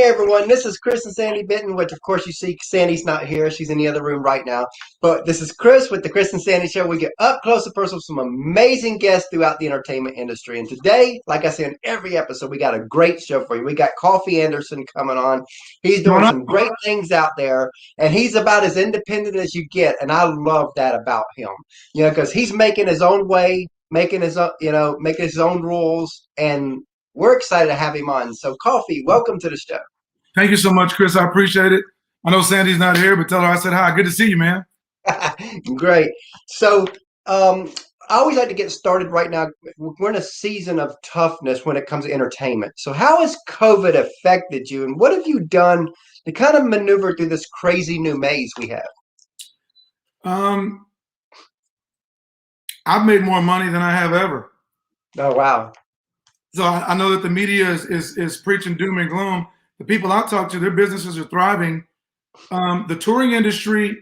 everyone, this is Chris and Sandy Benton, which of course you see Sandy's not here. She's in the other room right now. But this is Chris with the Chris and Sandy Show. We get up close and personal with some amazing guests throughout the entertainment industry. And today, like I say in every episode, we got a great show for you. We got Coffey Anderson coming on. He's doing some great things out there, and he's about as independent as you get. And I love that about him, because he's making his own way, making his own, making his own rules, and we're excited to have him on. So, Coffey, welcome to the show. Thank you so much, Chris. I appreciate it. I know Sandy's not here, but tell her I said hi. Good to see you, man. Great. So, I always like to get started right now. We're in a season of toughness when it comes to entertainment. So, how has COVID affected you, and what have you done to kind of maneuver through this crazy new maze we have? I've made more money than I have ever. Oh, wow. So I know that the media is preaching doom and gloom. The people I talk to, their businesses are thriving. The touring industry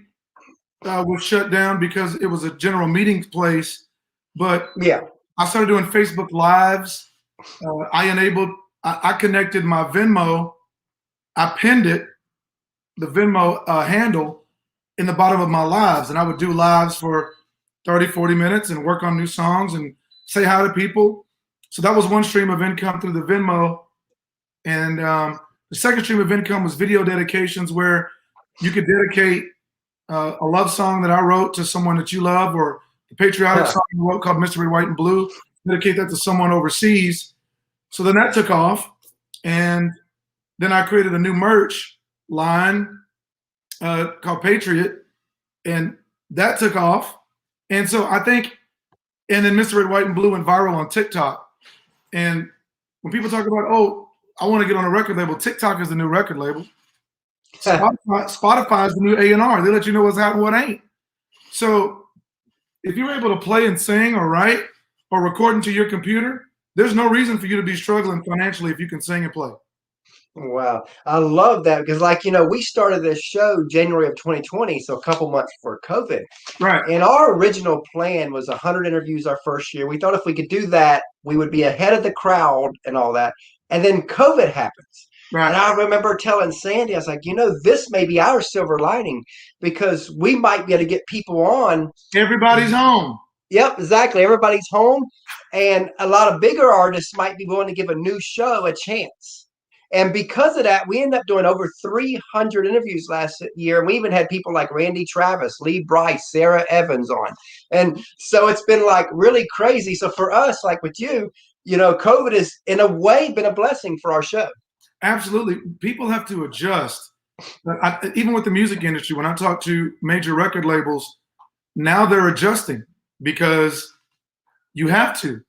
was shut down because it was a general meeting place. But yeah, I started doing Facebook Lives. I connected my Venmo. I pinned it, the Venmo handle, in the bottom of my lives. And I would do lives for 30, 40 minutes and work on new songs and say hi to people. So that was one stream of income through the Venmo. And the second stream of income was video dedications, where you could dedicate a love song that I wrote to someone that you love, or the patriotic song you wrote called Mr. Red, White, and Blue, dedicate that to someone overseas. So then that took off. And then I created a new merch line called Patriot, and that took off. And so I think, and then Mr. Red, White, and Blue went viral on TikTok. And when people talk about, oh, I want to get on a record label, TikTok is the new record label. Spotify is the new A&R. They let you know what's hot and what ain't. So if you're able to play and sing or write or record into your computer, there's no reason for you to be struggling financially if you can sing and play. Wow. I love that because, we started this show January of 2020, so a couple months before COVID. Right. And our original plan was 100 interviews our first year. We thought if we could do that, we would be ahead of the crowd and all that. And then COVID happens. Right. And I remember telling Sandy, I was like, this may be our silver lining because we might be able to get people on. Everybody's home. Yep, exactly. Everybody's home. And a lot of bigger artists might be willing to give a new show a chance. And because of that, we ended up doing over 300 interviews last year. And we even had people like Randy Travis, Lee Brice, Sarah Evans on. And so it's been really crazy. So for us, like with you, COVID has in a way been a blessing for our show. Absolutely. People have to adjust. Even with the music industry, when I talk to major record labels, now they're adjusting because you have to.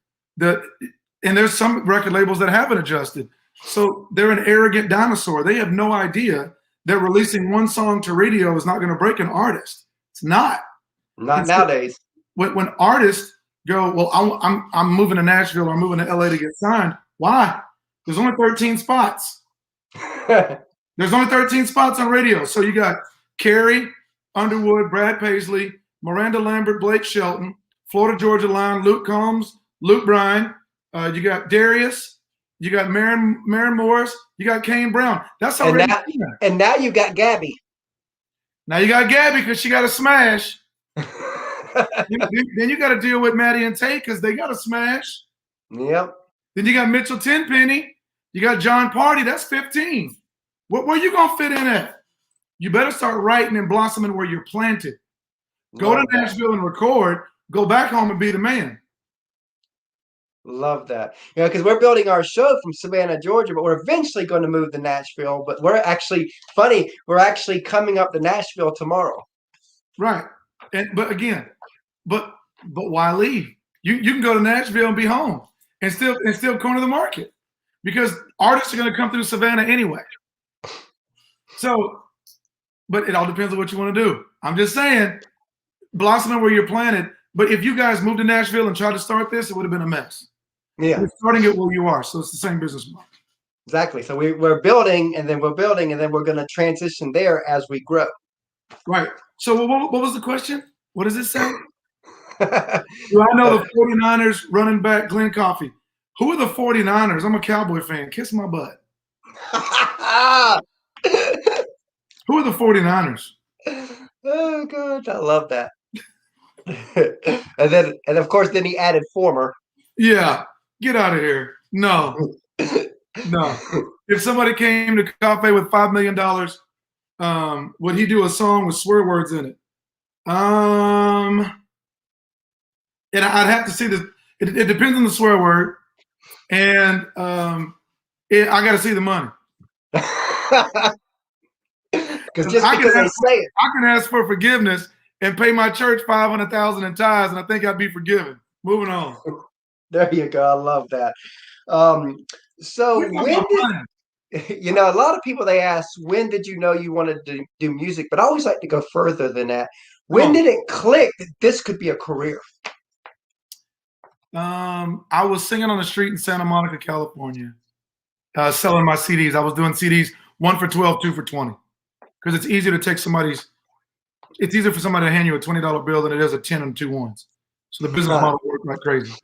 And there's some record labels that haven't adjusted. So they're an arrogant dinosaur. They have no idea that releasing one song to radio is not going to break an artist. It's not. Not nowadays. When artists go, well, I'm moving to Nashville or I'm moving to LA to get signed. Why? There's only 13 spots. There's only 13 spots on radio. So you got Carrie Underwood, Brad Paisley, Miranda Lambert, Blake Shelton, Florida Georgia Line, Luke Combs, Luke Bryan. You got Darius. You got Maren Morris. You got Kane Brown. That's how. And now you got Gabby. Now you got Gabby because she got a smash. Then you got to deal with Maddie and Tate because they got a smash. Yep. Then you got Mitchell Tenpenny. You got John Party. That's 15. Where you gonna fit in at? You better start writing and blossoming where you're planted. Go to Nashville and record. Go back home and be the man. Love that. Because we're building our show from Savannah, Georgia, but we're eventually going to move to Nashville. But we're actually coming up to Nashville tomorrow. Right. But why leave? You can go to Nashville and be home and still corner the market because artists are going to come through Savannah anyway. So, but it all depends on what you want to do. I'm just saying, blossoming where you're planted. But if you guys moved to Nashville and tried to start this, it would have been a mess. Yeah. You're starting it where you are. So it's the same business model. Exactly. So we're building and then we're going to transition there as we grow. Right. So what was the question? What does it say? Do I know the 49ers running back Glenn Coffey? Who are the 49ers? I'm a Cowboy fan. Kiss my butt. Who are the 49ers? Oh, God, I love that. and of course, then he added former. Yeah, get out of here. No, no. If somebody came to Coffey with $5 million, would he do a song with swear words in it? And I'd have to see this. It depends on the swear word, and I got to see the money. Because just because they say it, I can ask for forgiveness and pay my church $500,000 in tithes, and I think I'd be forgiven. Moving on. There you go. I love that. So when did a lot of people they ask, when did you know you wanted to do music? But I always like to go further than that. When did it click that this could be a career? I was singing on the street in Santa Monica, California, selling my CDs. I was doing CDs 1 for 12, 2 for 20. Because it's easier to take it's easier for somebody to hand you a $20 bill than it is a 10 and 2 ones. So the business model worked like crazy.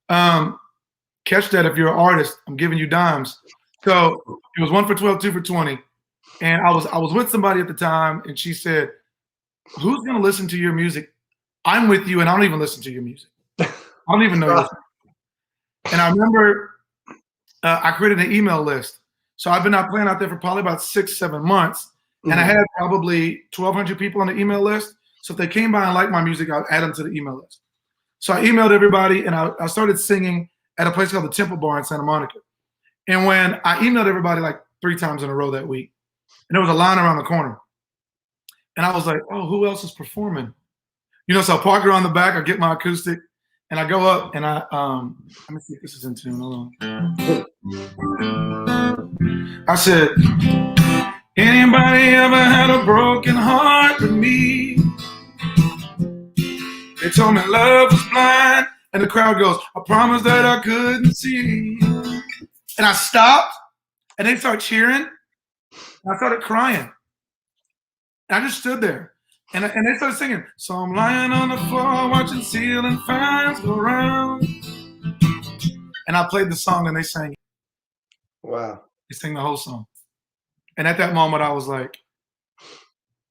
Catch that if you're an artist, I'm giving you dimes. So it was 1 for 12, 2 for 20. And I was with somebody at the time, and she said, "Who's gonna listen to your music? I'm with you, and I don't even listen to your music. I don't even know you." And I remember I created an email list. So I've been playing out there for probably about 6-7 months. And I had probably 1,200 people on the email list. So if they came by and liked my music, I'd add them to the email list. So I emailed everybody, and I started singing at a place called the Temple Bar in Santa Monica. And when I emailed everybody like 3 times in a row that week, and there was a line around the corner. And I was like, oh, who else is performing? So I park around the back, I get my acoustic, and I go up, and let me see if this is in tune. Hold on. I said, anybody ever had a broken heart with me? They told me love was blind, and the crowd goes, I promised that I couldn't see. And I stopped, and they start cheering, and I started crying. And I just stood there, and they started singing. So I'm lying on the floor watching ceiling fans go round. And I played the song, and they sang it. Wow. They sang the whole song. And at that moment, I was like,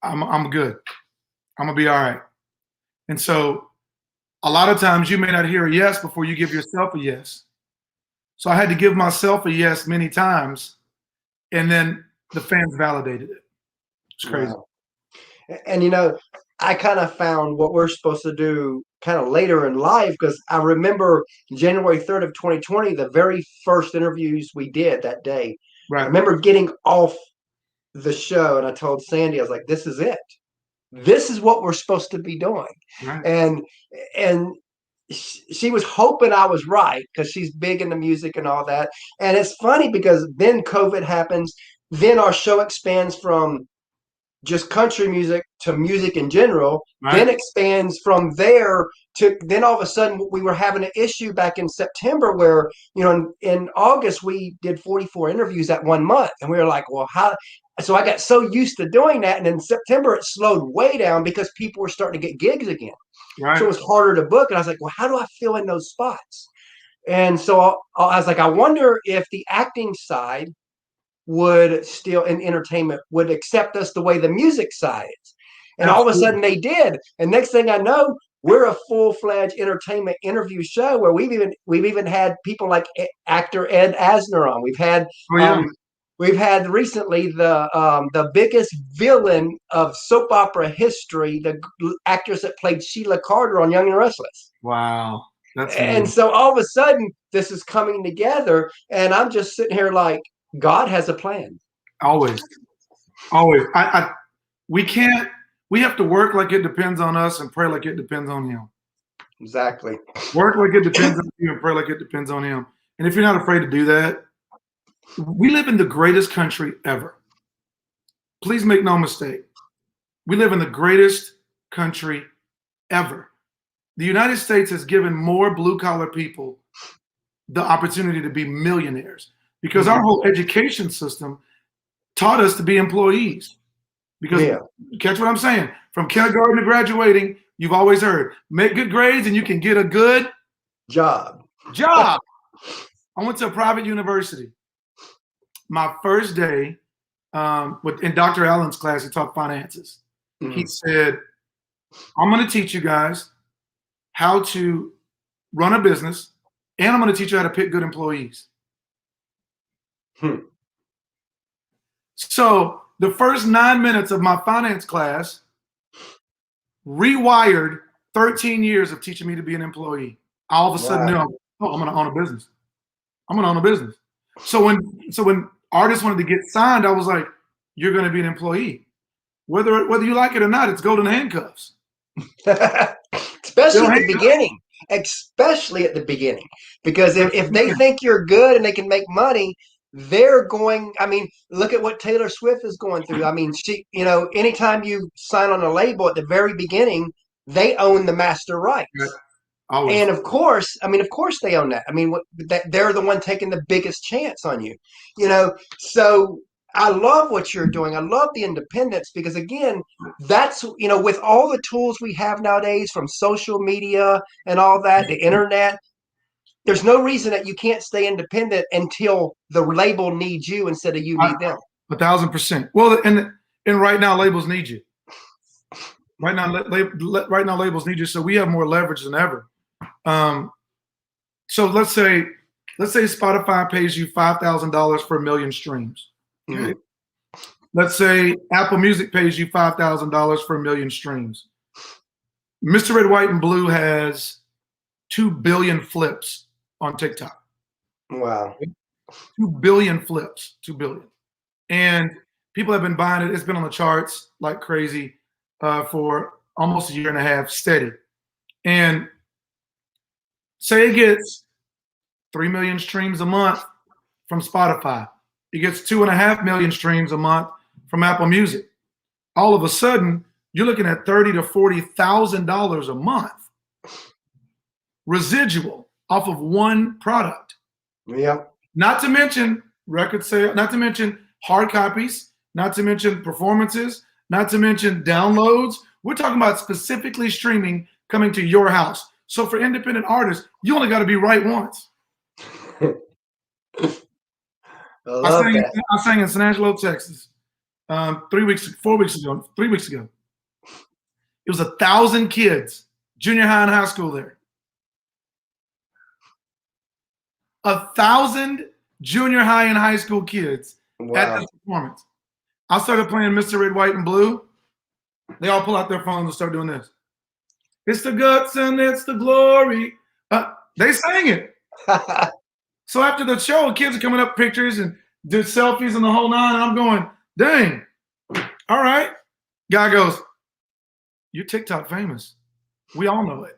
I'm good. I'm going to be all right. And so a lot of times you may not hear a yes before you give yourself a yes. So I had to give myself a yes many times, and then the fans validated it. It's crazy. Wow. And I kind of found what we're supposed to do kind of later in life, because I remember January 3rd of 2020, the very first interviews we did that day. Right. I remember getting off the show, and I told Sandy, I was like, this is it. This is what we're supposed to be doing. Right. And she was hoping I was right, because she's big into music and all that. And it's funny because then COVID happens. Then our show expands from just country music to music in general, right. Then expands from there to, then all of a sudden we were having an issue back in September where, in August we did 44 interviews that 1 month. And we were like, well, how? So I got so used to doing that. And in September it slowed way down because people were starting to get gigs again. Right. So it was harder to book. And I was like, well, how do I fill in those spots? And so I was like, I wonder if the acting side would still, in entertainment, would accept us the way the music side is. And all of a sudden they did. And next thing I know, we're a full-fledged entertainment interview show where we've even had people like actor Ed Asner on. We've had recently the biggest villain of soap opera history, the actress that played Sheila Carter on Young and Restless. Wow. And so all of a sudden this is coming together, and I'm just sitting here like, God has a plan. Always. We have to work like it depends on us and pray like it depends on him. Exactly. Work like it depends on you and pray like it depends on him. And if you're not afraid to do that, we live in the greatest country ever. Please make no mistake. We live in the greatest country ever. The United States has given more blue-collar people the opportunity to be millionaires because our whole education system taught us to be employees. Because catch what I'm saying? From kindergarten to graduating, you've always heard, make good grades and you can get a good job. I went to a private university. My first day, in Dr. Allen's class, he taught finances. He said, I'm going to teach you guys how to run a business, and I'm going to teach you how to pick good employees. So the first 9 minutes of my finance class rewired 13 years of teaching me to be an employee. I all of a sudden knew, I'm going to own a business. I'm going to own a business. So when artists wanted to get signed, I was like, you're going to be an employee. Whether you like it or not, it's golden handcuffs. Especially at the beginning. Especially at the beginning. Because if they think you're good and they can make money, they're going, I mean, look at what Taylor Swift is going through. I mean, she, anytime you sign on a label at the very beginning, they own the master rights. Always. And of course they own that. I mean, they're the one taking the biggest chance on you, So I love what you're doing. I love the independence because, again, that's, with all the tools we have nowadays from social media and all that, the internet, there's no reason that you can't stay independent until the label needs you instead of you need them. 1,000%. Well, and right now labels need you. Right now labels need you. So we have more leverage than ever. So let's say Spotify pays you $5,000 for 1 million streams. Okay. Let's say Apple Music pays you $5,000 for 1 million streams. Mr. Red, White, and Blue has 2 billion flips on TikTok. Wow. 2 billion flips, 2 billion. And people have been buying it. It's been on the charts like crazy for almost a year and a half, steady. And say it gets 3 million streams a month from Spotify. It gets 2.5 million streams a month from Apple Music. All of a sudden, you're looking at $30,000 to $40,000 a month residual off of one product. Yeah. Not to mention record sale, not to mention hard copies, not to mention performances, not to mention downloads. We're talking about specifically streaming coming to your house. So for independent artists, you only got to be right once. I sang in San Angelo, Texas, 3 weeks ago. It was 1,000 kids, junior high and high school there. 1,000 junior high and high school kids at this performance. I started playing Mr. Red, White, and Blue. They all pull out their phones and start doing this. It's the guts and it's the glory. They sang it. So after the show, kids are coming up pictures and did selfies and the whole nine. And I'm going, dang. All right. Guy goes, you're TikTok famous. We all know it.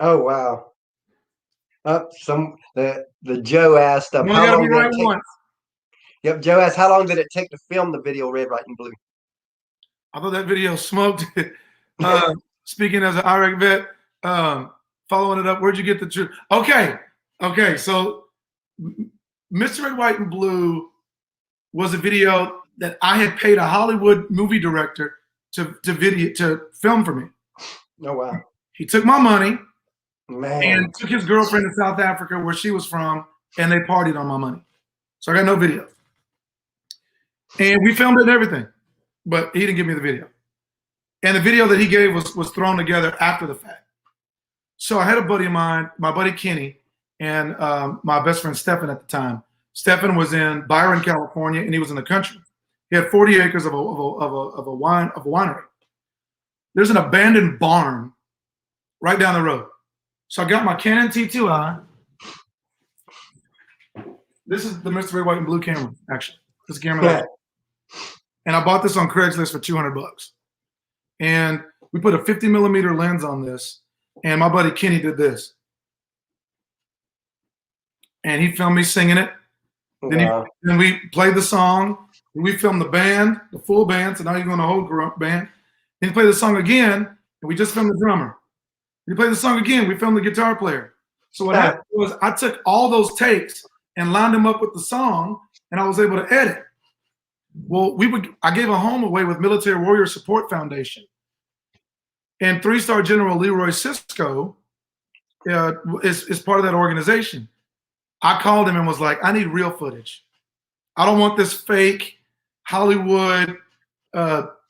Oh, wow. The Joe asked, how long did it take? Yep, Joe asked, how long did it take to film the video Red, White, and Blue? I thought that video smoked it. Speaking as an Iraq vet, following it up, where'd you get the truth? Okay, so Mr. Red, White, and Blue was a video that I had paid a Hollywood movie director to film for me. Oh, wow. He took my money, man, and took his girlfriend to South Africa where she was from, and they partied on my money. So I got no video. And we filmed it and everything, but he didn't give me the video. And the video that he gave was thrown together after the fact. So I had a buddy of mine, my buddy Kenny, and my best friend Stephen at the time. Stephen was in Byron, California, and he was in the country. He had 40 acres of a winery. There's an abandoned barn right down the road. So I got my Canon T2i. This is the Mr. Red, White, and Blue camera, actually. This camera. And I bought this on Craigslist for $200. And we put a 50 millimeter lens on this. And my buddy Kenny did this. And he filmed me singing it. Wow. Then we played the song. We filmed the band, the full band. So now you're going to hold band. Then he played the song again. And we just filmed the drummer. We played the song again. We filmed the guitar player. So what happened was I took all those takes and lined them up with the song, and I was able to edit. Well, I gave a home away with Military Warrior Support Foundation. And 3-star General Leroy Sisco is part of that organization. I called him and was like, I need real footage. I don't want this fake Hollywood,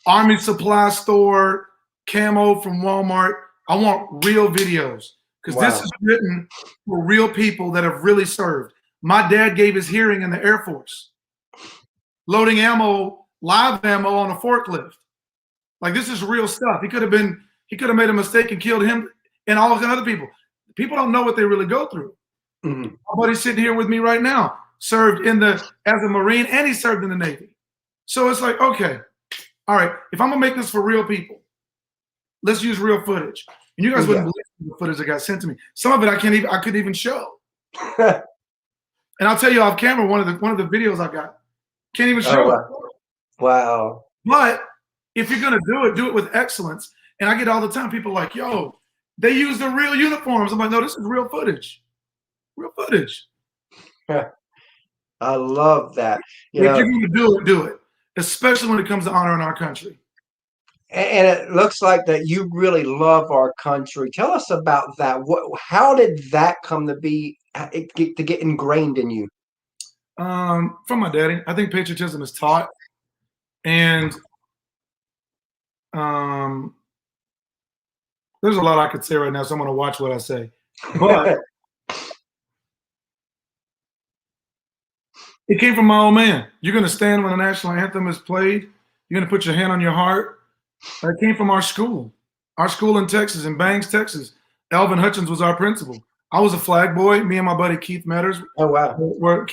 Army Supply Store, camo from Walmart. I want real videos because this is written for real people that have really served. My dad gave his hearing in the Air Force, loading ammo, live ammo on a forklift. Like, this is real stuff. He could have made a mistake and killed him and all the other people. People don't know what they really go through. My buddy's sitting here with me right now, served as a Marine, and he served in the Navy. So it's like, okay, all right, if I'm gonna make this for real people, let's use real footage. And you guys wouldn't believe the footage that got sent to me. Some of it I couldn't even show. And I'll tell you off camera, one of the videos I got, can't even show it. Wow. But if you're gonna do it with excellence. And I get all the time people like, yo, they use the real uniforms. I'm like, no, this is real footage. Real footage. I love that. If you're gonna do it. Especially when it comes to honoring our country. And it looks like that you really love our country. Tell us about that. How did that come to be, to get ingrained in you? From my daddy. I think patriotism is taught. And there's a lot I could say right now, so I'm going to watch what I say. But it came from my old man. You're going to stand when the national anthem is played. You're going to put your hand on your heart. It came from our school in Texas, in Bangs, Texas. Alvin Hutchins was our principal. I was a flag boy. Me and my buddy Keith Metters. Oh, wow. Were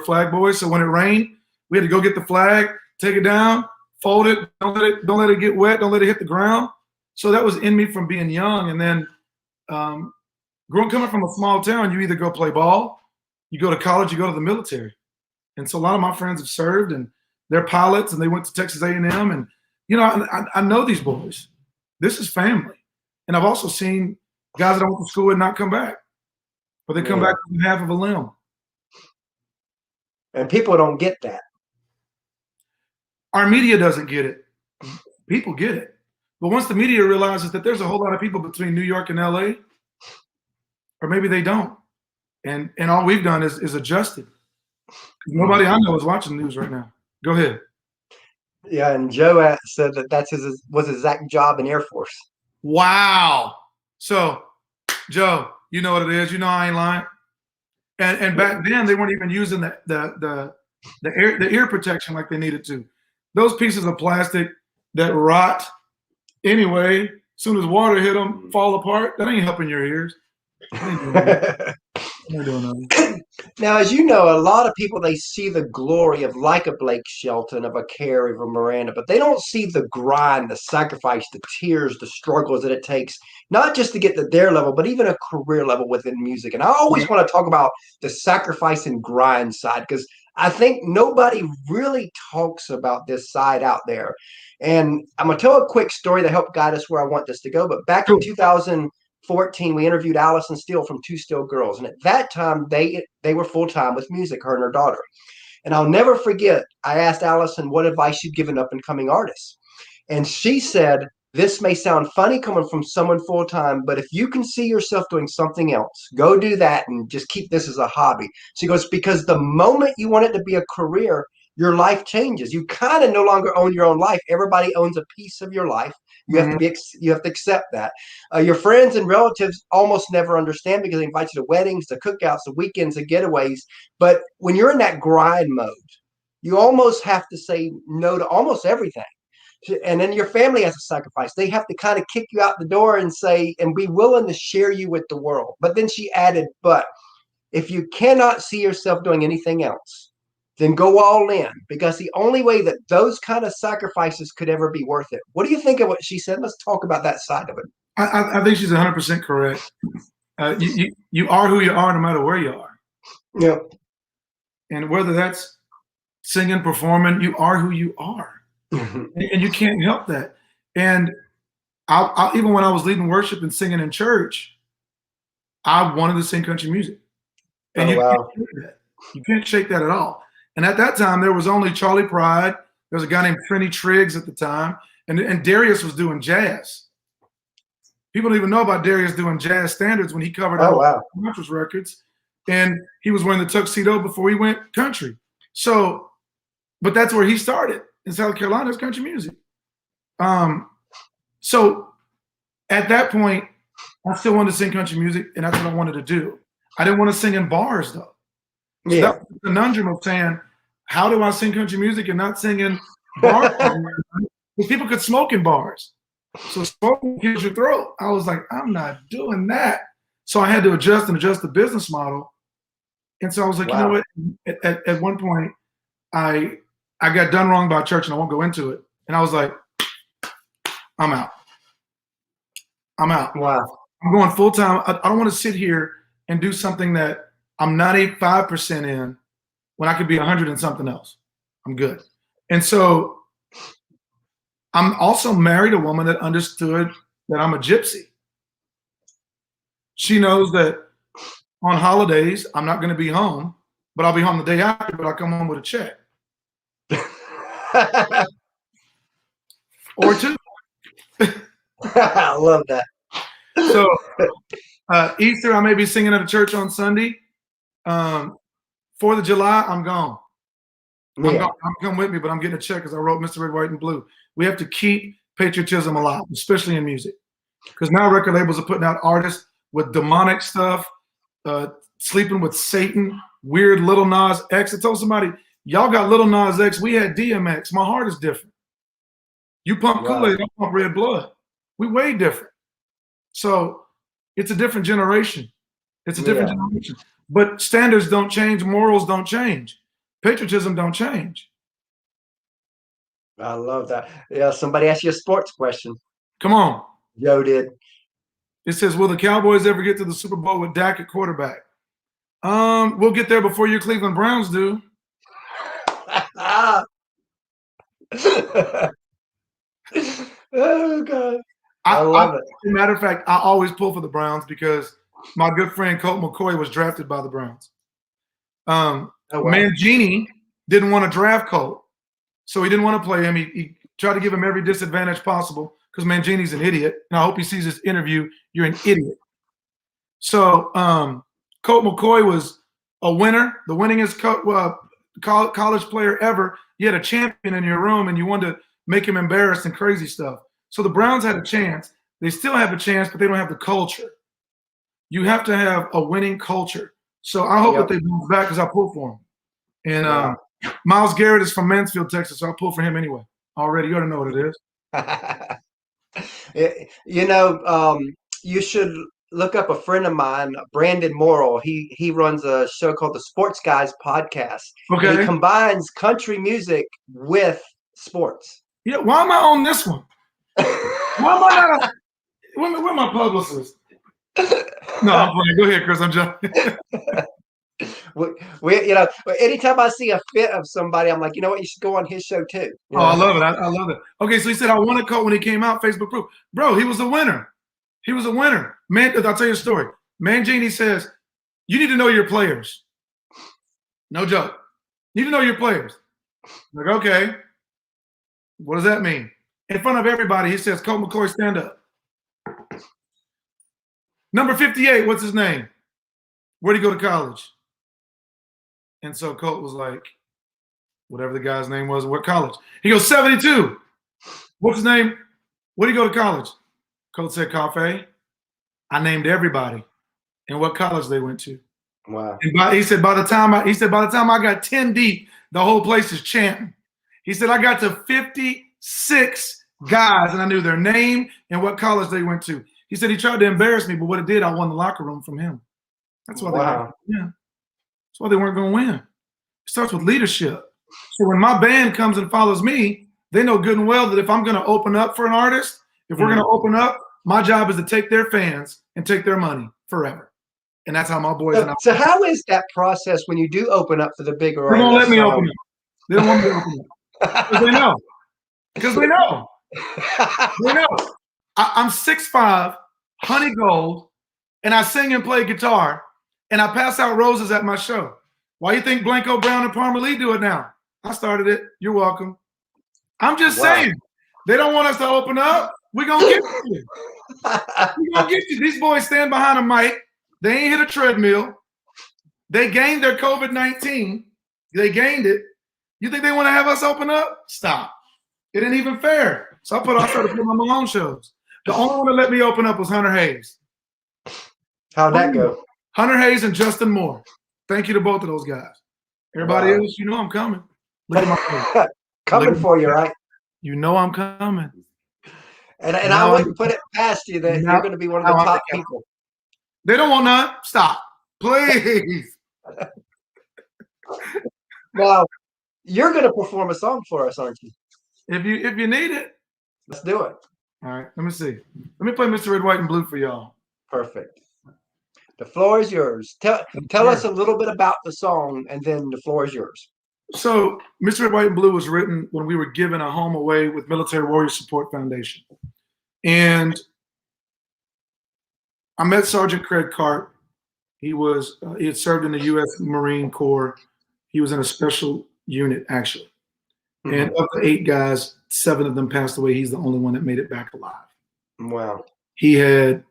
flag boys. So when it rained, we had to go get the flag, take it down, fold it. Don't let it get wet. Don't let it hit the ground. So that was in me from being young. And then coming from a small town, you either go play ball, you go to college, you go to the military. And so a lot of my friends have served, and they're pilots, and they went to Texas A&M. And, I know these boys. This is family. And I've also seen guys that I went to school with not come back. But they come back with half of a limb. And people don't get that. Our media doesn't get it. People get it. But once the media realizes that there's a whole lot of people between New York and LA, or maybe they don't. And all we've done is adjusted. Nobody I know is watching the news right now. Go ahead. Yeah, and Joe said that was his exact job in Air Force. Wow. So, Joe, you know what it is. You know I ain't lying. And back then they weren't even using the ear protection like they needed to. Those pieces of plastic that rot anyway, as soon as water hit them, fall apart. That ain't helping your ears. Now, as you know, a lot of people, they see the glory of like a Blake Shelton, of a Carey, of a Miranda, but they don't see the grind, the sacrifice, the tears, the struggles that it takes, not just to get to their level, but even a career level within music. And I always want to talk about the sacrifice and grind side, because I think nobody really talks about this side out there. And I'm going to tell a quick story to help guide us where I want this to go. But back in 2014, we interviewed Allison Steele from Two Still Girls. And at that time, they were full-time with music, her and her daughter. And I'll never forget, I asked Allison what advice she'd given up-and-coming artists. And she said, this may sound funny coming from someone full-time, but if you can see yourself doing something else, go do that and just keep this as a hobby. She goes, because the moment you want it to be a career, your life changes. You kind of no longer own your own life. Everybody owns a piece of your life. You have to accept that. Your friends and relatives almost never understand because they invite you to weddings, to cookouts, to weekends, to getaways. But when you're in that grind mode, you almost have to say no to almost everything. And then your family has to sacrifice. They have to kind of kick you out the door and say, and be willing to share you with the world. But then she added, but if you cannot see yourself doing anything else, then go all in, because the only way that those kind of sacrifices could ever be worth it. What do you think of what she said? Let's talk about that side of it. I think she's 100% correct. You are who you are no matter where you are. Yeah. And whether that's singing, performing, you are who you are. And you can't help that. And I even when I was leading worship and singing in church, I wanted to sing country music. And can't shake that. You can't shake that at all. And at that time, there was only Charlie Pride. There was a guy named Trini Triggs at the time. And Darius was doing jazz. People don't even know about Darius doing jazz standards when he covered Montrose records. And he was wearing the tuxedo before he went country. So but that's where he started in South Carolina. It's country music. So at that point, I still wanted to sing country music, and that's what I wanted to do. I didn't want to sing in bars though. So that was the conundrum of saying, how do I sing country music and not sing in bars? Because people could smoke in bars. So smoking kills your throat. I was like, I'm not doing that. So I had to adjust the business model. And so I was like, you know what? At one point, I got done wrong by church, and I won't go into it. And I was like, I'm out. Wow. I'm going full time. I don't want to sit here and do something that I'm 95% in when I could be 100 and something else. I'm good. And so I'm also married a woman that understood that I'm a gypsy. She knows that on holidays, I'm not going to be home, but I'll be home the day after, but I'll come home with a check. Or two. I love that. So Easter, I may be singing at a church on Sunday. 4th of July, I'm gone. I'm come with me, but I'm getting a check because I wrote Mr. Red, White, and Blue. We have to keep patriotism alive, especially in music. Because now record labels are putting out artists with demonic stuff, sleeping with Satan, weird Little Nas X. I told somebody, y'all got Little Nas X, we had DMX. My heart is different. You pump Kool-Aid, I pump red blood. We way different. So it's a different generation. It's a different generation. But standards don't change, morals don't change. Patriotism don't change. I love that. Yeah, somebody asked you a sports question. Come on. Joe did. It says, will the Cowboys ever get to the Super Bowl with Dak at quarterback? We'll get there before your Cleveland Browns do. Oh, God. I love it. As a matter of fact, I always pull for the Browns because my good friend Colt McCoy was drafted by the Browns. Mangini didn't want to draft Colt, so he didn't want to play him. He tried to give him every disadvantage possible because Mangini's an idiot, and I hope he sees this interview. You're an idiot. So Colt McCoy was a winner, the winningest college player ever. You had a champion in your room, and you wanted to make him embarrassed and crazy stuff. So the Browns had a chance. They still have a chance, but they don't have the culture. You have to have a winning culture. So I hope that they bounce back because I pull for them. And Myles Garrett is from Mansfield, Texas, so I pull for him anyway. Already, you ought to know what it is. You should look up a friend of mine, Brandon Morrill. He runs a show called the Sports Guys Podcast. Okay. And he combines country music with sports. Yeah, why am I on this one? Why am I not? Where my publicist? No, I'm playing. Go ahead, Chris. I'm joking. Anytime I see a fit of somebody, I'm like, you know what? You should go on his show too. I love it. I love it. Okay, so he said I won a Colt when he came out. Facebook proof, bro. He was a winner. He was a winner. Man, I'll tell you a story. Mangini says you need to know your players. No joke. You need to know your players. I'm like, okay. What does that mean? In front of everybody, he says, Colt McCoy, stand up. Number 58, what's his name? Where'd he go to college? And so Colt was like, whatever the guy's name was, what college? He goes, 72. What's his name? Where'd he go to college? Colt said, Coffey. I named everybody and what college they went to. Wow. And he said, by the time I got 10 deep, the whole place is chanting. He said, I got to 56 guys and I knew their name and what college they went to. He said he tried to embarrass me, but what it did, I won the locker room from him. That's why That's why they weren't going to win. It starts with leadership. So when my band comes and follows me, they know good and well that if I'm going to open up for an artist, if we're going to open up, my job is to take their fans and take their money forever. And that's how my boys So how is that process when you do open up for the bigger artists? They won't let me open up. They don't want me to open up. Because they know. Because they know. They know. I'm 6'5", honey gold, and I sing and play guitar, and I pass out roses at my show. Why you think Blanco Brown and Palmer Lee do it now? I started it. You're welcome. I'm just saying. They don't want us to open up. We're going to get you. We're going to get you. These boys stand behind a mic. They ain't hit a treadmill. They gained their COVID-19. They gained it. You think they want to have us open up? Stop. It ain't even fair. So I started putting on my own shows. The only one that let me open up was Hunter Hayes. How'd that go? Hunter Hayes and Justin Moore. Thank you to both of those guys. Everybody else, you know I'm coming. Look at my face. Coming for you, right? You know I'm coming. And I wouldn't put it past you that you're going to be one of the top people. They don't want none. Stop. Please. Now, you're going to perform a song for us, aren't you? If you need it. Let's do it. All right. Let me see. Let me play Mr. Red, White, and Blue for y'all. Perfect. The floor is yours. Tell us a little bit about the song, and then the floor is yours. So, Mr. Red, White, and Blue was written when we were given a home away with Military Warrior Support Foundation. And I met Sergeant Craig Cart. He had served in the U.S. Marine Corps. He was in a special unit, actually. Mm-hmm. And of the 8 guys, 7 of them passed away. He's the only one that made it back alive. Wow. He still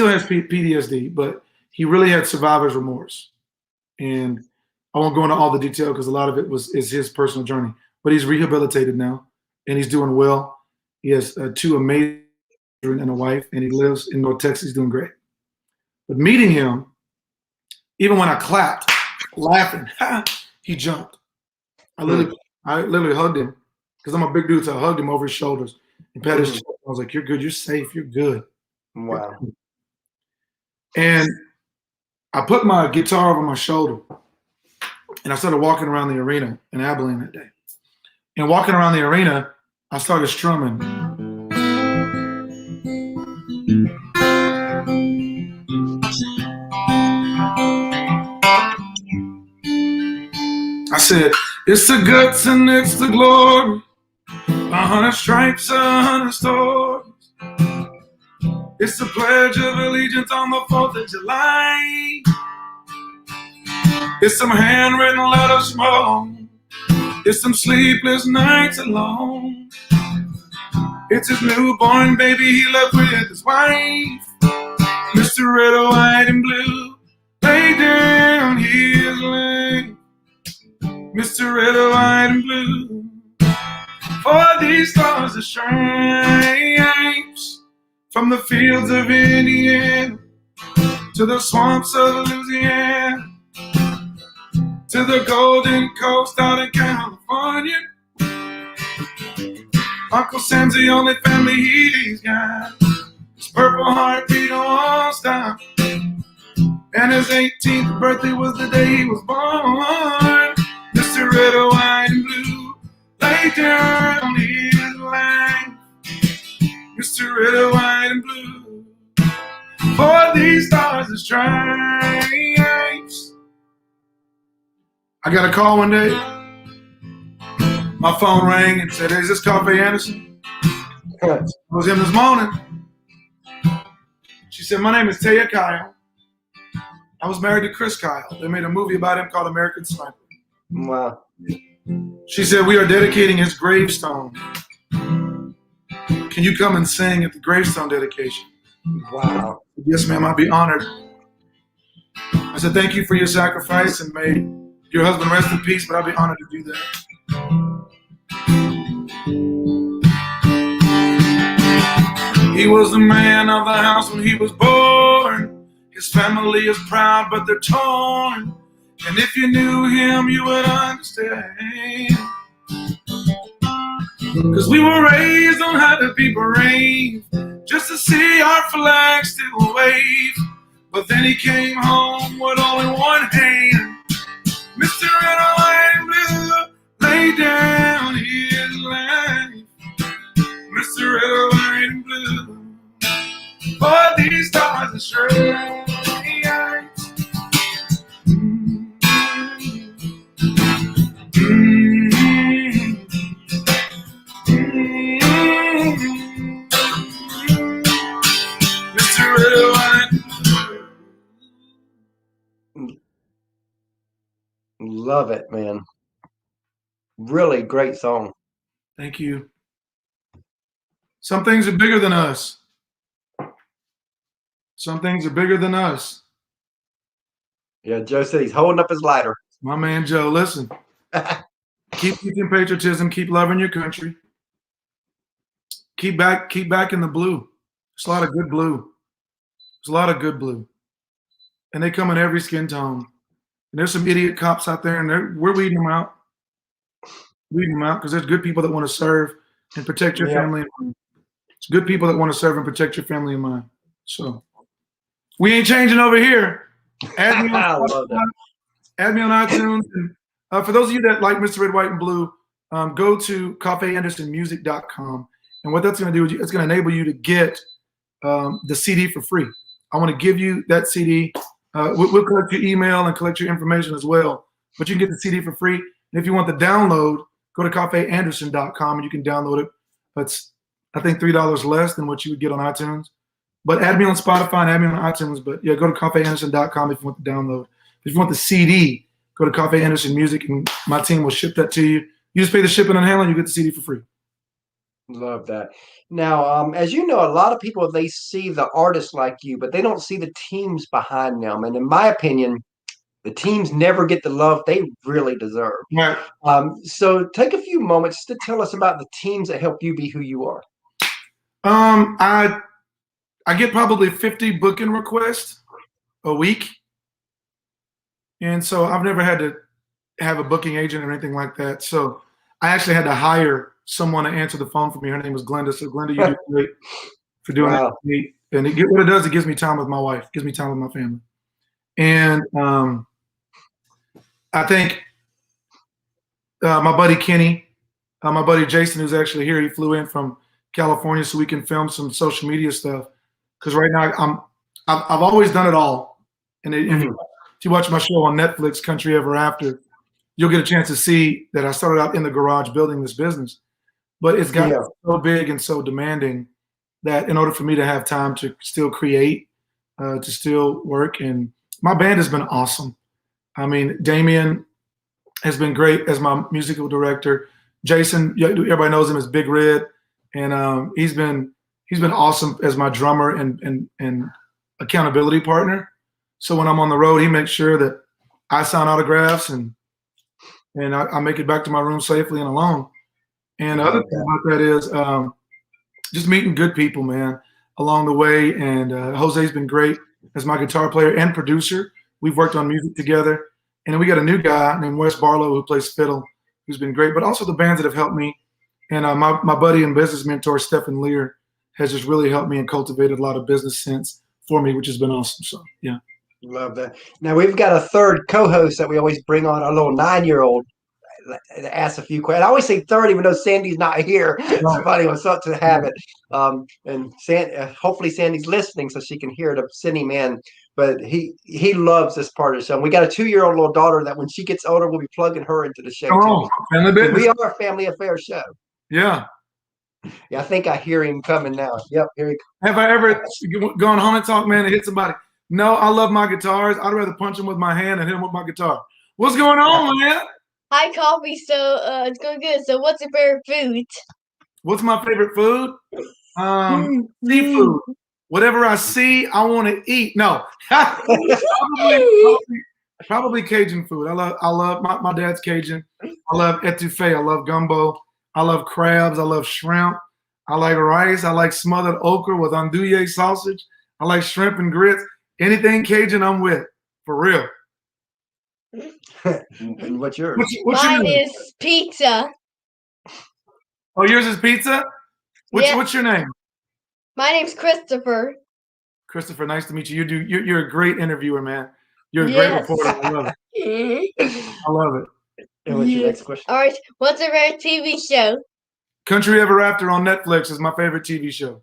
has PTSD, but he really had survivor's remorse. And I won't go into all the detail because a lot of it is his personal journey. But he's rehabilitated now, and he's doing well. He has 2 amazing children and a wife, and he lives in North Texas. He's doing great. But meeting him, even when I clapped, laughing, he jumped. I literally hugged him because I'm a big dude, so I hugged him over his shoulders and patted his chest. I was like, "You're good. You're safe. You're good." Wow. And I put my guitar over my shoulder, and I started walking around the arena in Abilene that day. And walking around the arena, I started strumming. I said, it's the guts and it's the glory, 100 stripes, 100 stories. It's the pledge of allegiance on the 4th of July. It's some handwritten letters from home. It's some sleepless nights alone. It's his newborn baby he left with his wife. Mr. Red, White, and Blue, lay down his life. Mr. Red, White, and Blue, for these stars that shines from the fields of Indiana to the swamps of Louisiana to the Golden Coast out in California. Uncle Sam's the only family he's got. His Purple Heartbeat won't stop. And his 18th birthday was the day he was born. Mr. Red, White, and Blue, lay down his life. Mr. Red, White, and Blue, for these stars and stripes. I got a call one day. My phone rang and said, "Is this Coffey Anderson?" It was him this morning. She said, "My name is Taya Kyle. I was married to Chris Kyle. They made a movie about him called American Sniper." Wow. She said, "We are dedicating his gravestone. Can you come and sing at the gravestone dedication?" Wow. "Yes, ma'am, I'd be honored." I said, "Thank you for your sacrifice, and may your husband rest in peace, but I'd be honored to do that." He was the man of the house when he was born. His family is proud, but they're torn. And if you knew him, you would understand. 'Cause we were raised on how to be brave, just to see our flag still wave. But then he came home with only one hand. Mr. Red, White, and Blue, lay down his life. Mr. Red, White, and Blue, for these stars and stripes. Mr. Red, White. Love it, man. Really great song. Thank you. Some things are bigger than us. Some things are bigger than us. Yeah, Joe said he's holding up his lighter. My man Joe, listen. Keep keeping patriotism. Keep loving your country. Keep back in the blue. There's a lot of good blue. There's a lot of good blue. And they come in every skin tone. And there's some idiot cops out there, and we're weeding them out. Weeding them out because there's good people that want to serve and protect your family and mine. It's good people that want to serve and protect your family and mine. So we ain't changing over here. Add me on Spotify, add me on iTunes. And for those of you that like Mr. Red, White, and Blue, go to CoffeyAndersonMusic.com. And what that's going to do is it's going to enable you to get the CD for free. I want to give you that CD. We'll collect your email and collect your information as well. But you can get the CD for free. And if you want the download, go to CoffeyAnderson.com and you can download it. That's, I think, $3 less than what you would get on iTunes. But add me on Spotify and add me on iTunes. But yeah, go to CoffeyAnderson.com if you want the download. If you want the CD, go to Coffey Anderson Music and my team will ship that to you. You just pay the shipping and handling, you get the CD for free. Love that. Now, as you know, a lot of people, they see the artists like you, but they don't see the teams behind them. And in my opinion, the teams never get the love they really deserve. Right. So take a few moments to tell us about the teams that help you be who you are. I get probably 50 booking requests a week. And so I've never had to have a booking agent or anything like that. So I actually had to hire someone to answer the phone for me. Her name was Glenda. So Glenda, you do great for doing that for me. And what it does, it gives me time with my wife, it gives me time with my family. And I think my buddy Kenny, my buddy Jason, who's actually here, he flew in from California so we can film some social media stuff. Because right now I've always done it all. And if you watch my show on Netflix, Country Ever After, you'll get a chance to see that I started out in the garage building this business. But it's gotten so big and so demanding that in order for me to have time to still create, to still work, and my band has been awesome. I mean, Damien has been great as my musical director. Jason, everybody knows him as Big Red, and he's been awesome as my drummer and accountability partner. So when I'm on the road, he makes sure that I sign autographs and I make it back to my room safely and alone. And the other thing about that is just meeting good people, man, along the way. And Jose's been great as my guitar player and producer. We've worked on music together. And then we got a new guy named Wes Barlow who plays fiddle, who's been great, but also the bands that have helped me. And my buddy and business mentor, Stephen Lear, has just really helped me and cultivated a lot of business sense for me, which has been awesome. So, yeah. Love that. Now, we've got a third co-host that we always bring on, a little 9-year-old. Ask a few questions. I always say third, even though Sandy's not here. It's funny, it's up to the habit. And hopefully Sandy's listening so she can hear it. Send him in. But he loves this part of the show. And we got a 2-year-old little daughter that when she gets older, we'll be plugging her into the show. Oh, we are a family affair show. Yeah. Yeah, I think I hear him coming now. Yep, here he comes. Have I ever gone home and talk, man, and hit somebody? No, I love my guitars. I'd rather punch him with my hand and hit him with my guitar. What's going on, man? Hi, Coffee. So it's going good. So what's your favorite food? What's my favorite food? Seafood. Whatever I see, I want to eat. No, probably Cajun food. I love my dad's Cajun. I love etouffee. I love gumbo. I love crabs. I love shrimp. I like rice. I like smothered okra with andouille sausage. I like shrimp and grits. Anything Cajun, I'm with. For real. And what's yours? Mine is pizza. Oh, yours is pizza? What's your name? My name's Christopher. Christopher, nice to meet you. You're a great interviewer, man. You're a great reporter. I love it. I love it. And what's your next question? All right. What's your favorite TV show? Country Ever After on Netflix is my favorite TV show.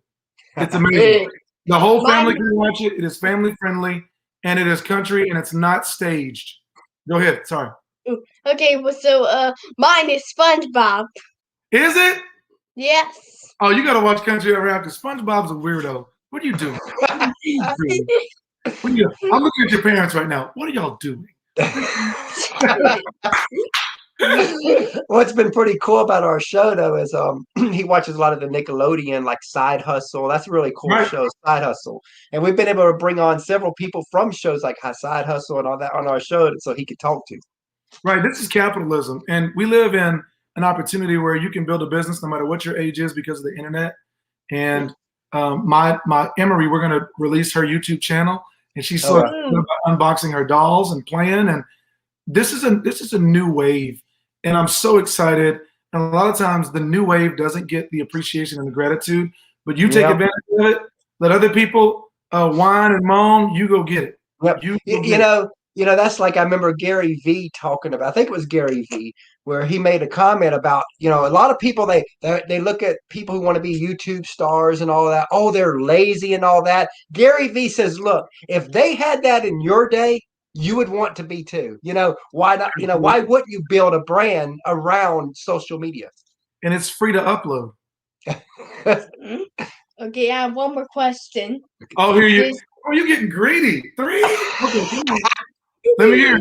It's amazing. The whole family can watch it. It is family friendly, and it is country, and it's not staged. Go ahead. Sorry. Okay. Well, so mine is SpongeBob. Is it? Yes. Oh, you got to watch Country Ever After. SpongeBob's a weirdo. What are you doing? I'm looking at your parents right now. What are y'all doing? What's been pretty cool about our show though is he watches a lot of the Nickelodeon like Side Hustle. That's a really cool Right. show, Side Hustle. And we've been able to bring on several people from shows like Side Hustle and all that on our show so he could talk to. Right. This is capitalism. And we live in an opportunity where you can build a business no matter what your age is because of the internet. And my Emery, we're going to release her YouTube channel, and she's Oh, sort of unboxing her dolls and playing. And this is a new wave, and I'm so excited. And a lot of times, the new wave doesn't get the appreciation and the gratitude, but you take Yeah. advantage of it. Let other people whine and moan. You go get it. Yep. You You know, that's like I remember Gary V talking about. I think it was Gary V where he made a comment about, you know, a lot of people they look at people who want to be YouTube stars and all that. Oh, they're lazy and all that. Gary V says, look, if they had that in your day, you would want to be too. You know, why not? You know, why wouldn't you build a brand around social media? and it's free to upload. Okay, I have one more question. Oh, here you. Is- Oh, you're getting greedy. 3. Okay, let me hear.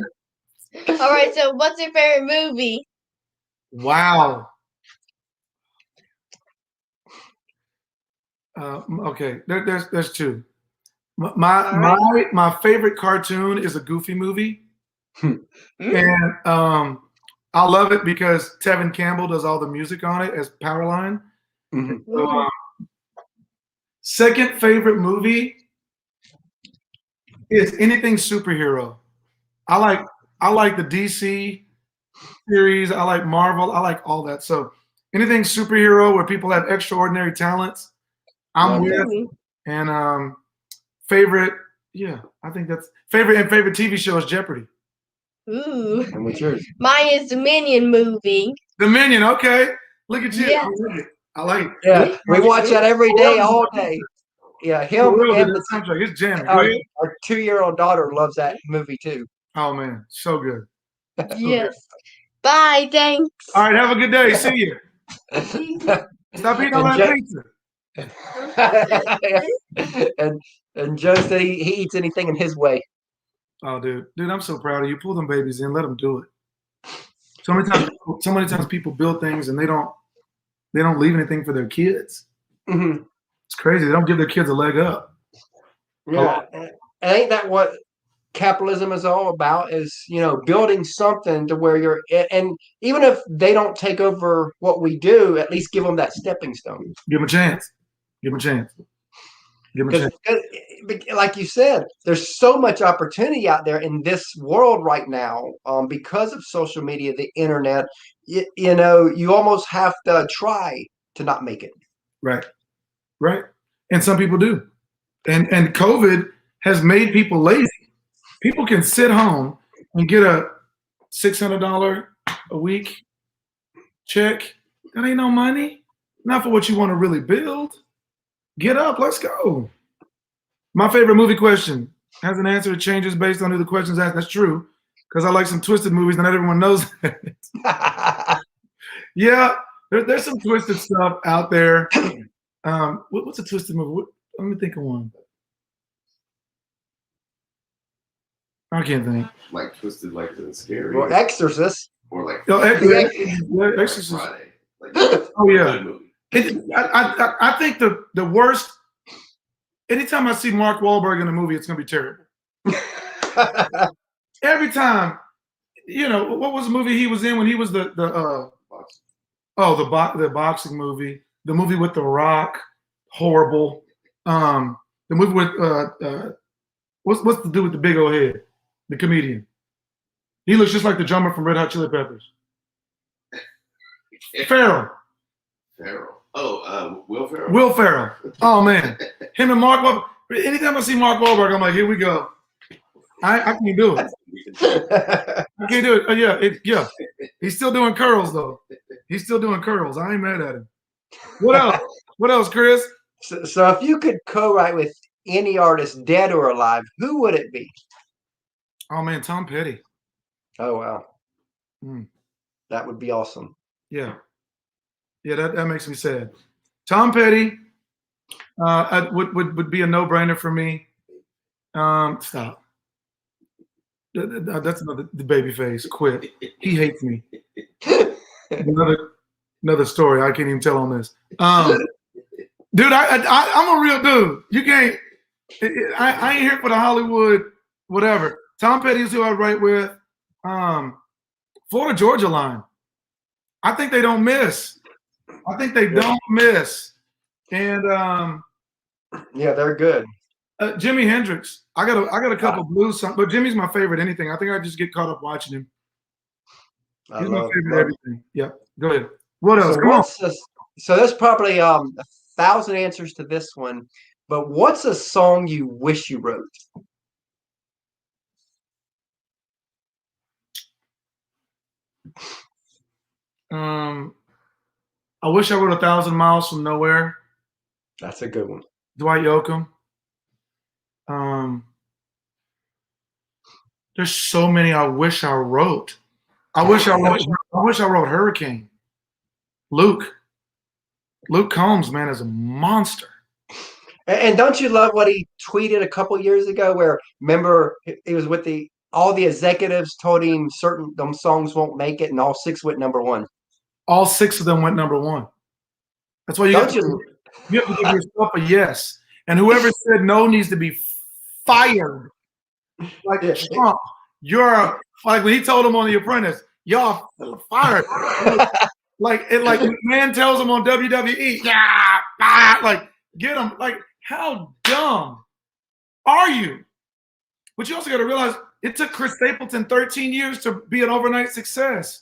All right, so what's your favorite movie? Wow. Okay, there's 2. My favorite cartoon is a Goofy movie, and I love it because Tevin Campbell does all the music on it as Powerline. Mhm. Second favorite movie is anything superhero. I like the DC series. I like Marvel. I like all that. So anything superhero where people have extraordinary talents, I'm with. Ooh. And favorite, yeah, I think that's favorite TV show is Jeopardy. Ooh. And what's yours? Mine is the Minion movie. The Minion, okay. Look at you. Yeah. I like it. Yeah, we watch that every day, all day. Yeah, him and the soundtrack. It's jamming. Go our ahead. 2-year-old daughter loves that movie too. Oh man, so good. Yes. Bye, thanks. All right, have a good day. See you. Stop eating all that pizza. and Joe said he eats anything in his way. Oh, dude, I'm so proud of you. Pull them babies in, let them do it. So many times people build things and they don't leave anything for their kids. Mm-hmm. It's crazy. They don't give their kids a leg up. Yeah, and ain't that what capitalism is all about? Is, you know, building something to where you're, and even if they don't take over what we do, at least give them that stepping stone. Give them a chance. Give them a chance. Give them a chance. Because, like you said, there's so much opportunity out there in this world right now, because of social media, the internet. You know, you almost have to try to not make it. Right. And some people do. And COVID has made people lazy. People can sit home and get a $600 a week check. That ain't no money. Not for what you want to really build. Get up. Let's go. My favorite movie question has an answer that changes based on who the question's asked. That's true, because I like some twisted movies, and not everyone knows that. Yeah, there's some twisted stuff out there. What's a twisted movie? Let me think of one. I can't think. Like twisted, like the scary, Or Exorcist. or like Exorcist. Friday. Like, Oh yeah. good movie. I think the worst. Anytime I see Mark Wahlberg in a movie, it's gonna be terrible. Every time, you know, what was the movie he was in when he was the boxing movie, the movie with The Rock, horrible. The movie with what's the dude with the big old head, the comedian. He looks just like the drummer from Red Hot Chili Peppers. Ferrell. Oh, Will Ferrell. Will Ferrell. Oh man, him and Mark Wahlberg. Anytime I see Mark Wahlberg, I'm like, here we go. I can't do it. I can't do it. Yeah. He's still doing curls though. He's still doing curls. I ain't mad at him. What else? What else, Chris? So if you could co-write with any artist, dead or alive, who would it be? Oh man, Tom Petty. Oh wow, Mm. that would be awesome. Yeah, that makes me sad. Tom Petty would be a no-brainer for me. Stop. That's another the baby face. Quit. He hates me. Another story. I can't even tell on this. Dude, I'm a real dude. You can't. I ain't here for the Hollywood whatever. Tom Petty is who I write with. Florida Georgia line. I think they don't miss. I think they don't miss. And yeah, they're good. Jimi Hendrix. I got a couple blues songs, but Jimmy's my favorite. Anything. I think I just get caught up watching him. He's my favorite everything. Yeah. Go ahead. What else? Come on. So there's probably 1,000 answers to this one, but what's a song you wish you wrote? I wish I wrote 1,000 Miles from Nowhere. That's a good one. Dwight Yoakam. There's so many I wish I wrote. I wish I wrote Hurricane. Luke Combs, man, is a monster. And don't you love what he tweeted a couple years ago where, remember, he was with all the executives told him certain them songs won't make it, and all 6 went #1. All 6 of them went #1. That's why you have to give yourself a yes. And whoever said no needs to be fired. Like Trump, you're like when he told him on The Apprentice, y'all fired. like man tells him on WWE, yeah, like get him. Like how dumb are you? But you also got to realize it took Chris Stapleton 13 years to be an overnight success.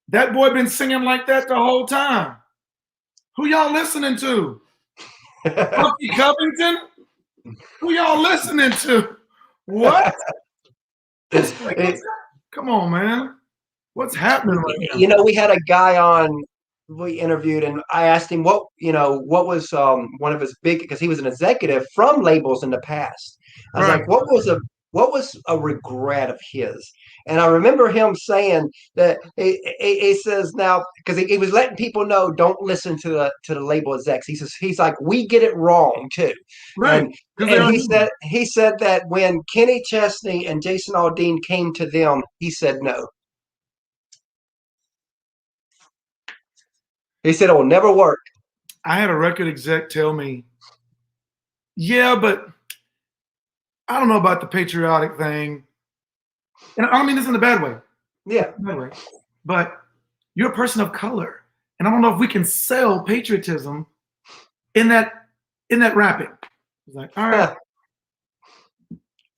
That boy been singing like that the whole time. Who y'all listening to? Bucky Covington? Who y'all listening to? What? Come on, man. What's happening right now? You know, we had a guy on we interviewed, and I asked him what was one of his big, because he was an executive from labels in the past. I was like, what was a regret of his? And I remember him saying that he says now, because he was letting people know, don't listen to the label execs. He's like, we get it wrong too. Right. And he said that when Kenny Chesney and Jason Aldean came to them, he said no. He said it will never work. I had a record exec tell me, yeah, but I don't know about the patriotic thing. And I don't mean this in a bad way. Yeah. Bad way. But you're a person of color. And I don't know if we can sell patriotism in that rapping. It's like, all right.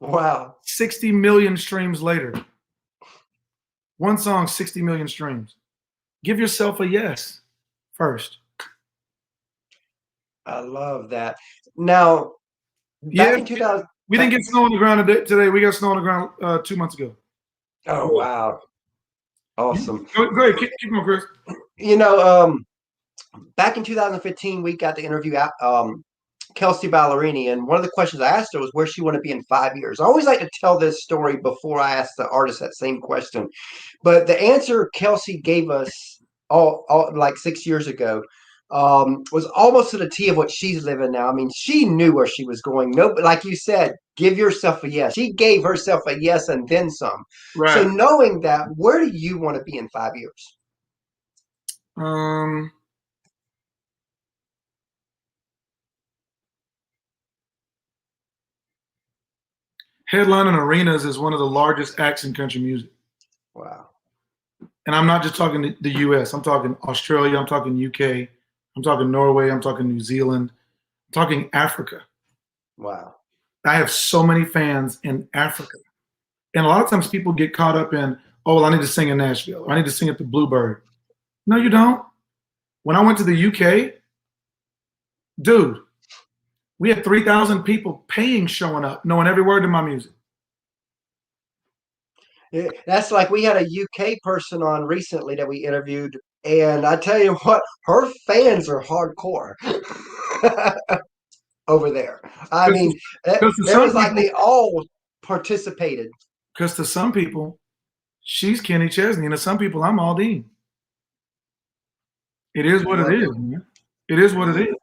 Wow. 60 million streams later. One song, 60 million streams. Give yourself a yes first. I love that. Now, back in 2000, we didn't get snow on the ground today. We got snow on the ground 2 months ago. Oh, wow. Awesome. Go ahead. Keep going, Chris. You know, back in 2015, we got to interview Kelsey Ballerini, and one of the questions I asked her was where she wanted to be in 5 years. I always like to tell this story before I ask the artist that same question. But the answer Kelsey gave us all like 6 years ago was almost to the T of what she's living now. I mean, she knew where she was going. No, like you said, give yourself a yes. She gave herself a yes and then some. Right. So knowing that, where do you want to be in 5 years? Headlining arenas is one of the largest acts in country music. Wow. And I'm not just talking the US. I'm talking Australia. I'm talking UK. I'm talking Norway. I'm talking New Zealand. I'm talking Africa. Wow. I have so many fans in Africa. And a lot of times people get caught up in, oh, well, I need to sing in Nashville. Or I need to sing at the Bluebird. No, you don't. When I went to the UK, dude, we had 3,000 people paying showing up, knowing every word of my music. Yeah, that's like we had a UK person on recently that we interviewed, and I tell you what, her fans are hardcore over there. I mean, it was like they all participated. Because to some people, she's Kenny Chesney, and to some people, I'm Aldean. It is what it is, man. It is what it is.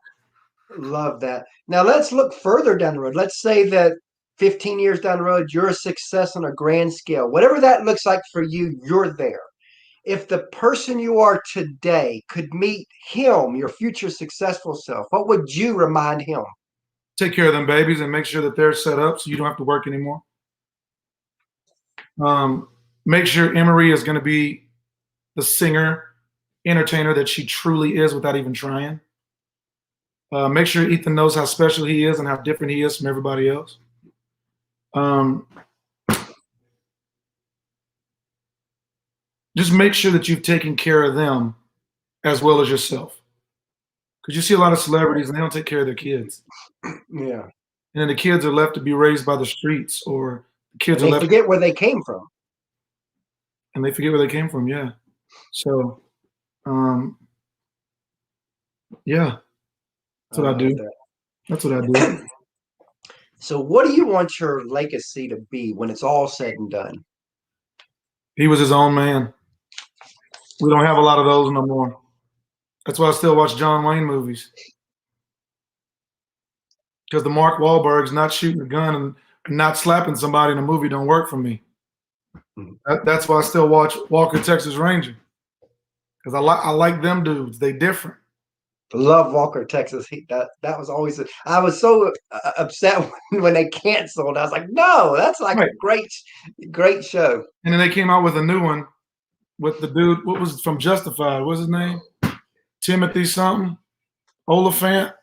Love that. Now let's look further down the road. Let's say that 15 years down the road, you're a success on a grand scale. Whatever that looks like for you, you're there. If the person you are today could meet him, your future successful self, what would you remind him? Take care of them babies and make sure that they're set up so you don't have to work anymore. Make sure Emery is going to be the singer, entertainer that she truly is without even trying. Make sure Ethan knows how special he is and how different he is from everybody else. Just make sure that you've taken care of them as well as yourself. Because you see a lot of celebrities and they don't take care of their kids. Yeah. And then the kids are left to be raised by the streets, or the kids And are they left. forget where they came from. And they forget where they came from, yeah. So, yeah, that's what I do. That's what I do. So what do you want your legacy to be when it's all said and done? He was his own man. We don't have a lot of those no more. That's why I still watch John Wayne movies. Because the Mark Wahlberg's not shooting a gun and not slapping somebody in a movie don't work for me. That's why I still watch Walker, Texas Ranger. Because I like them dudes. They different. Love Walker, Texas. That was always. I was so upset when they canceled. I was like, no, that's like Right. a great show. And then they came out with a new one with the dude. What was it from Justified? What's his name? Timothy something, Oliphant,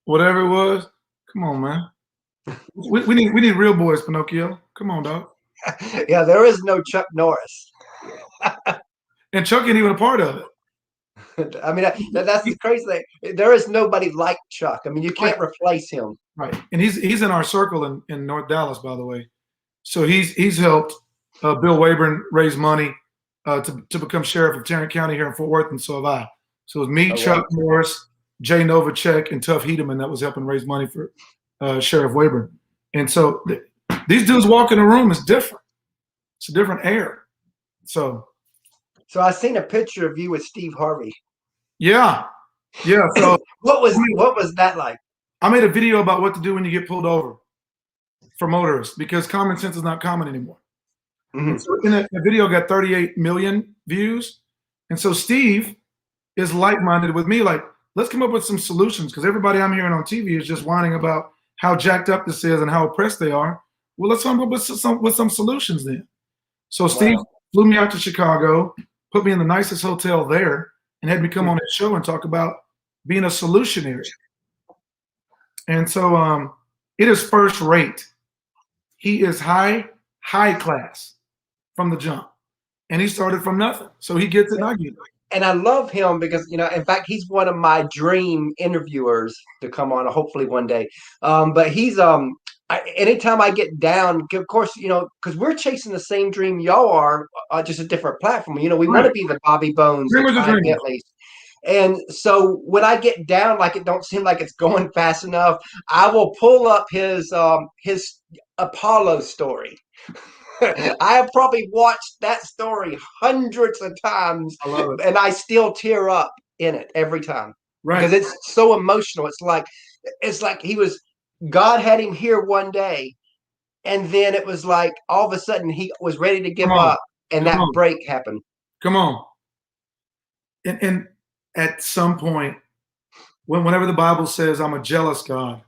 whatever it was. Come on, man. We need real boys, Pinocchio. Come on, dog. Yeah, there is no Chuck Norris. And Chuck ain't even a part of it. I mean, that's the crazy thing. There is nobody like Chuck. I mean, you can't replace him. Right. And he's in our circle in North Dallas, by the way. So he's helped Bill Wayburn raise money to become sheriff of Tarrant County here in Fort Worth, and so have I. So it was me, Chuck Norris, Jay Novacek, and Tuff Hedeman that was helping raise money for Sheriff Wayburn. And so these dudes walk in the room is different. It's a different air. So I seen a picture of you with Steve Harvey. yeah. So what was that like? I made a video about what to do when you get pulled over for motorists, because common sense is not common anymore. Mm-hmm. So in that video got 38 million views. And so Steve is like-minded with me, like, let's come up with some solutions, because everybody I'm hearing on TV is just whining about how jacked up this is and how oppressed they are. Well, let's come up with some solutions then. So Steve flew me out to Chicago, put me in the nicest hotel there, and had me come on his show and talk about being a solutionary. And so it is first rate. He is high class from the jump. And he started from nothing. So he gets it and I get it. And I love him because, in fact, he's one of my dream interviewers to come on, hopefully one day. But he's anytime I get down, of course, because we're chasing the same dream y'all are, just a different platform. We want to be the Bobby Bones, at least. And so when I get down, like it don't seem like it's going fast enough, I will pull up his Apollo story. I have probably watched that story hundreds of times, and I still tear up in it every time, right? Because it's so emotional. It's like God had him here one day, and then it was like all of a sudden he was ready to give up, and that break happened. Come on. And at some point, whenever the Bible says, I'm a jealous God,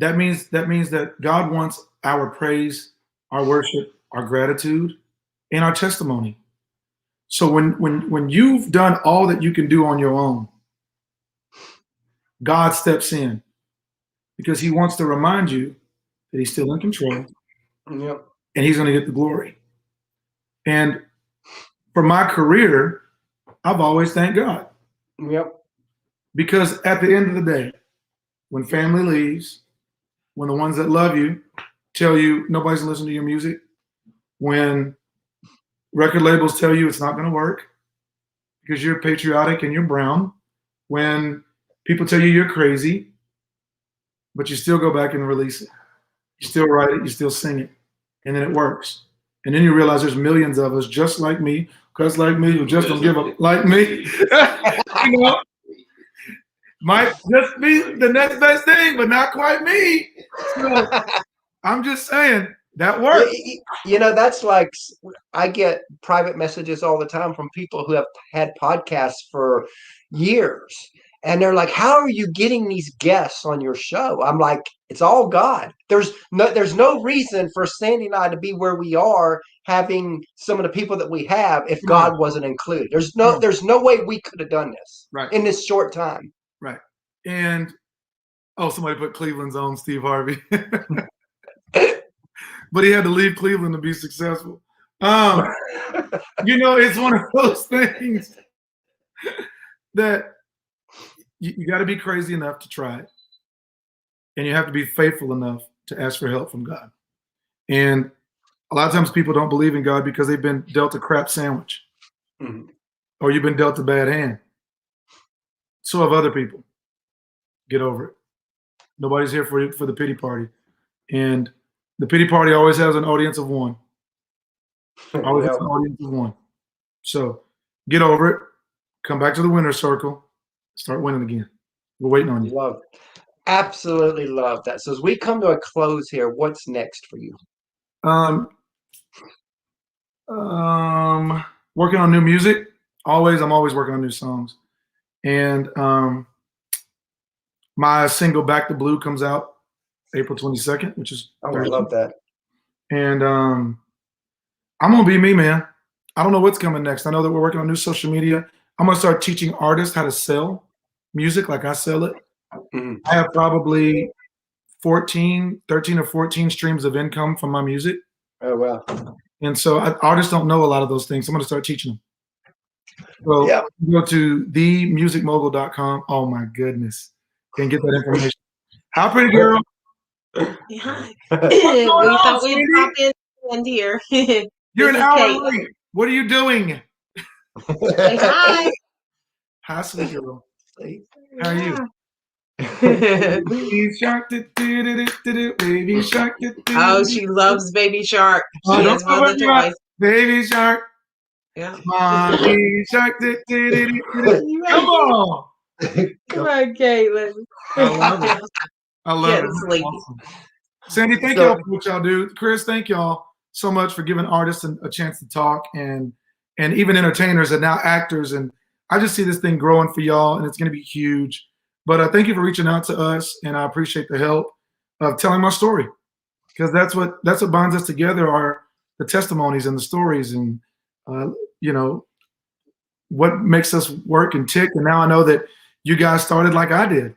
that means that God wants our praise, our worship, our gratitude, and our testimony. So when you've done all that you can do on your own, God steps in because he wants to remind you that he's still in control. Yep. And he's going to get the glory. And for my career, I've always thanked God. Yep. Because at the end of the day, when family leaves, when the ones that love you tell you nobody's listening to your music, when record labels tell you it's not going to work because you're patriotic and you're brown, when people tell you you're crazy, but you still go back and release it. You still write it, you still sing it, and then it works. And then you realize there's millions of us just like me, who just don't give up like me. Might just be the next best thing, but not quite me. So, I'm just saying that works. That's like I get private messages all the time from people who have had podcasts for years. And they're like, how are you getting these guests on your show? I'm like, it's all God. There's no reason for Sandy and I to be where we are having some of the people that we have if God wasn't included. There's no way we could have done this in this short time. Right. And somebody put Cleveland's own Steve Harvey. But he had to leave Cleveland to be successful. It's one of those things that you got to be crazy enough to try it. And you have to be faithful enough to ask for help from God. And a lot of times people don't believe in God because they've been dealt a crap sandwich. Mm-hmm. Or you've been dealt a bad hand. So have other people. Get over it. Nobody's here for the pity party. And the pity party always has an audience of one. Always has an audience of one. So get over it. Come back to the winner's circle. Start winning again. We're waiting on you. Absolutely love that. So as we come to a close here, what's next for you? Working on new music. I'm always working on new songs. And my single Back to Blue comes out April 22nd, which is Thursday. I love that. And I'm gonna be me, man. I don't know what's coming next. I know that we're working on new social media. I'm gonna start teaching artists how to sell music like I sell it. Mm-hmm. I have probably 13 or 14 streams of income from my music. Oh, wow. And so artists don't know a lot of those things. So I'm going to start teaching them. So go to themusicmogul.com. Oh, my goodness. Can get that information. How pretty girl? Yeah. We thought we'd pop in here. You're an hour late. What are you doing? Say hi. Hi, sweet girl. How are you? Baby Shark, Baby Shark. Oh, she loves Baby Shark. She has one of the toys. Baby Shark. Yeah. Baby Shark. Come on. Come on, Caitlin. I love it. Awesome. Sandy, thank y'all for what y'all do. Chris, thank y'all so much for giving artists a chance to talk and even entertainers and now actors. And I just see this thing growing for y'all, and it's going to be huge. But thank you for reaching out to us, and I appreciate the help of telling my story, because that's what binds us together are the testimonies and the stories, and what makes us work and tick. And now I know that you guys started like I did,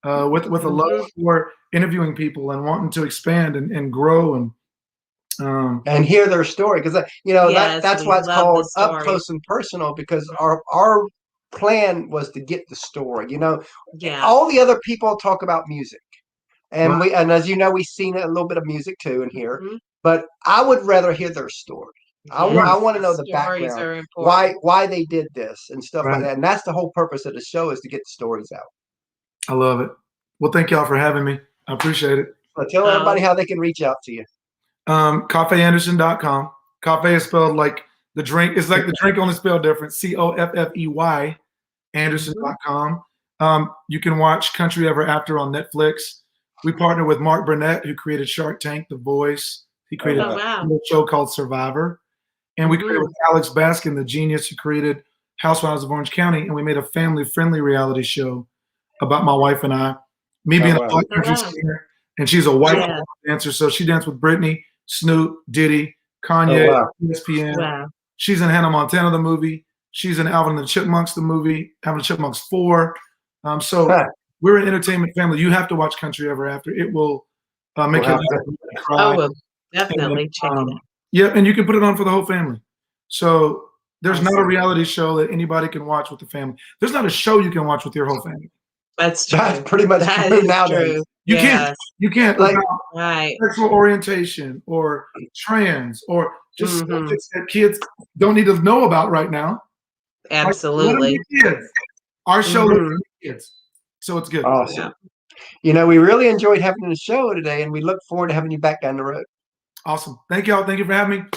with a love for interviewing people and wanting to expand and grow and hear their story, because that's why it's called Up Close and Personal, because our plan was to get the story. All the other people talk about music, and and as you know, we've seen a little bit of music too in here, but I would rather hear their story. I want to know the background, why they did this and stuff like that, and that's the whole purpose of the show, is to get the stories out. I love it. Well, thank y'all for having me. I appreciate it. Well, tell everybody how they can reach out to you. CoffeyAnderson.com. Coffey is spelled like the drink. It's like the drink, only spelled different. COFFEY. Anderson.com. You can watch Country Ever After on Netflix. We partner with Mark Burnett, who created Shark Tank, The Voice. He created a show called Survivor. And we created with Alex Baskin, the genius who created Housewives of Orange County. And we made a family-friendly reality show about my wife and I. Me being a black country singer, and she's a white dancer. So she danced with Britney, Snoop, Diddy, Kanye, ESPN. Wow. She's in Hannah Montana, the movie. She's in Alvin and the Chipmunks, the movie, Alvin and the Chipmunks 4. So we're an entertainment family. You have to watch Country Ever After. It will make you cry. I will definitely check it out. Yeah, and you can put it on for the whole family. So there's not a reality show that anybody can watch with the family. There's not a show you can watch with your whole family. That's true. That's pretty much true nowadays. You can't like sexual orientation or trans or just subjects that kids don't need to know about right now. Absolutely. Like, kids. Our show is for kids. So it's good. Awesome. Yeah. We really enjoyed having the show today, and we look forward to having you back down the road. Awesome. Thank y'all. Thank you for having me.